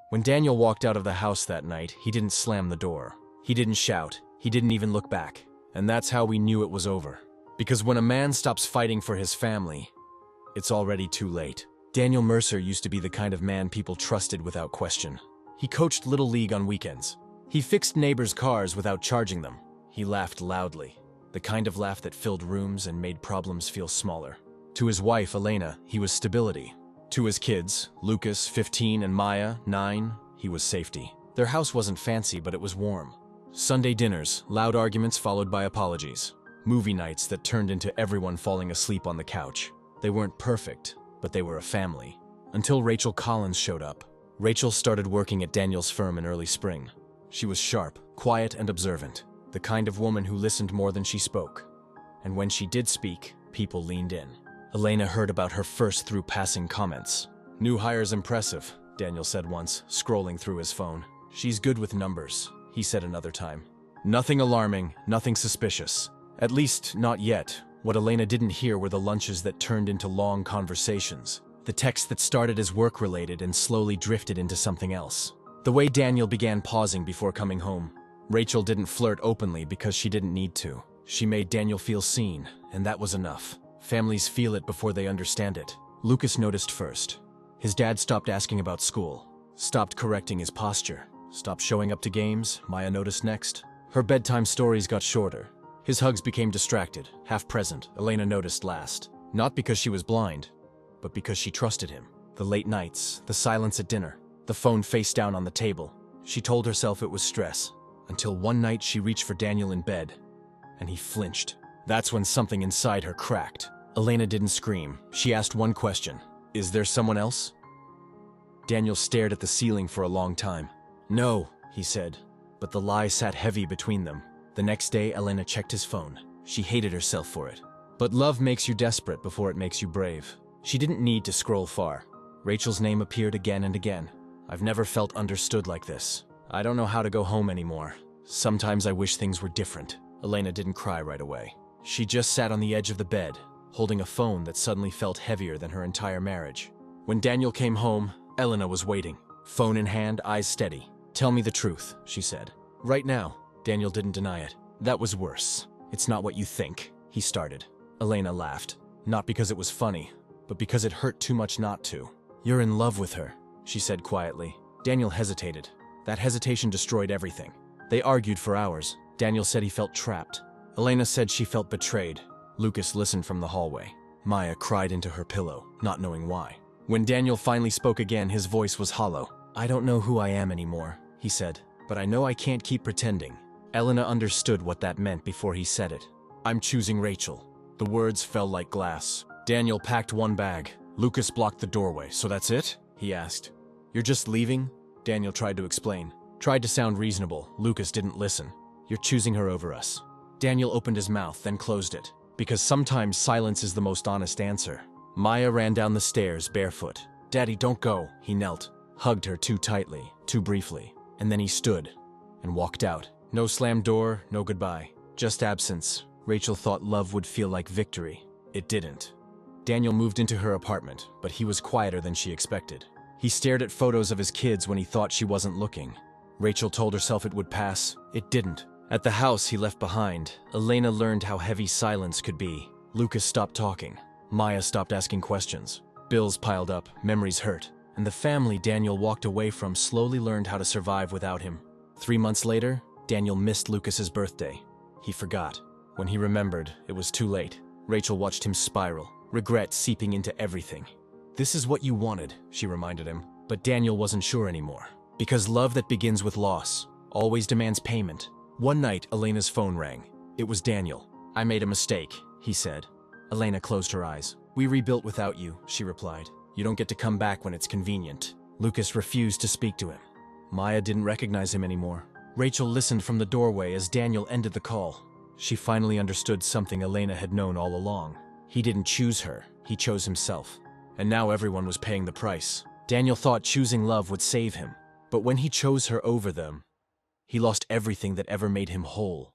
When Daniel walked out of the house that night, he didn't slam the door. He didn't shout. He didn't even look back. And that's how we knew it was over. Because when a man stops fighting for his family, it's already too late. Daniel Mercer used to be the kind of man people trusted without question. He coached Little League on weekends. He fixed neighbors' cars without charging them. He laughed loudly, the kind of laugh that filled rooms and made problems feel smaller. To his wife, Elena, he was stability. To his kids, Lucas, 15, and Maya, 9, he was safety. Their house wasn't fancy, but it was warm. Sunday dinners, loud arguments followed by apologies. Movie nights that turned into everyone falling asleep on the couch. They weren't perfect, but they were a family. Until Rachel Collins showed up. Rachel started working at Daniel's firm in early spring. She was sharp, quiet, and observant. The kind of woman who listened more than she spoke. And when she did speak, people leaned in. Elena heard about her first through passing comments. "New hire's impressive," Daniel said once, scrolling through his phone. "She's good with numbers," he said another time. Nothing alarming, nothing suspicious. At least, not yet. What Elena didn't hear were the lunches that turned into long conversations. The texts that started as work-related and slowly drifted into something else. The way Daniel began pausing before coming home. Rachel didn't flirt openly because she didn't need to. She made Daniel feel seen, and that was enough. Families feel it before they understand it. Lucas noticed first. His dad stopped asking about school, stopped correcting his posture, stopped showing up to games. Maya noticed next. Her bedtime stories got shorter. His hugs became distracted, half present. Elena noticed last. Not because she was blind, but because she trusted him. The late nights, the silence at dinner, the phone face down on the table. She told herself it was stress, until one night she reached for Daniel in bed, and he flinched. That's when something inside her cracked. Elena didn't scream. She asked one question. "Is there someone else?" Daniel stared at the ceiling for a long time. "No," he said, but the lie sat heavy between them. The next day, Elena checked his phone. She hated herself for it. But love makes you desperate before it makes you brave. She didn't need to scroll far. Rachel's name appeared again and again. "I've never felt understood like this. I don't know how to go home anymore. Sometimes I wish things were different." Elena didn't cry right away. She just sat on the edge of the bed, holding a phone that suddenly felt heavier than her entire marriage. When Daniel came home, Elena was waiting. Phone in hand, eyes steady. "Tell me the truth," she said. "Right now." Daniel didn't deny it. "That was worse. It's not what you think," he started. Elena laughed. Not because it was funny, but because it hurt too much not to. "You're in love with her," she said quietly. Daniel hesitated. That hesitation destroyed everything. They argued for hours. Daniel said he felt trapped. Elena said she felt betrayed. Lucas listened from the hallway. Maya cried into her pillow, not knowing why. When Daniel finally spoke again, his voice was hollow. "I don't know who I am anymore," he said, "but I know I can't keep pretending." Elena understood what that meant before he said it. "I'm choosing Rachel." The words fell like glass. Daniel packed one bag. Lucas blocked the doorway. "So that's it?" he asked. "You're just leaving?" Daniel tried to explain. Tried to sound reasonable. Lucas didn't listen. "You're choosing her over us." Daniel opened his mouth, then closed it. Because sometimes silence is the most honest answer. Maya ran down the stairs, barefoot. "Daddy, don't go." He knelt, hugged her too tightly, too briefly. And then he stood and walked out. No slammed door, no goodbye. Just absence. Rachel thought love would feel like victory. It didn't. Daniel moved into her apartment, but he was quieter than she expected. He stared at photos of his kids when he thought she wasn't looking. Rachel told herself it would pass. It didn't. At the house he left behind, Elena learned how heavy silence could be. Lucas stopped talking. Maya stopped asking questions. Bills piled up, memories hurt. And the family Daniel walked away from slowly learned how to survive without him. 3 months later, Daniel missed Lucas's birthday. He forgot. When he remembered, it was too late. Rachel watched him spiral, regret seeping into everything. "This is what you wanted," she reminded him. But Daniel wasn't sure anymore. Because love that begins with loss always demands payment. One night, Elena's phone rang. It was Daniel. "I made a mistake," he said. Elena closed her eyes. "We rebuilt without you," she replied. "You don't get to come back when it's convenient." Lucas refused to speak to him. Maya didn't recognize him anymore. Rachel listened from the doorway as Daniel ended the call. She finally understood something Elena had known all along. He didn't choose her, he chose himself. And now everyone was paying the price. Daniel thought choosing love would save him. But when he chose her over them, he lost everything that ever made him whole.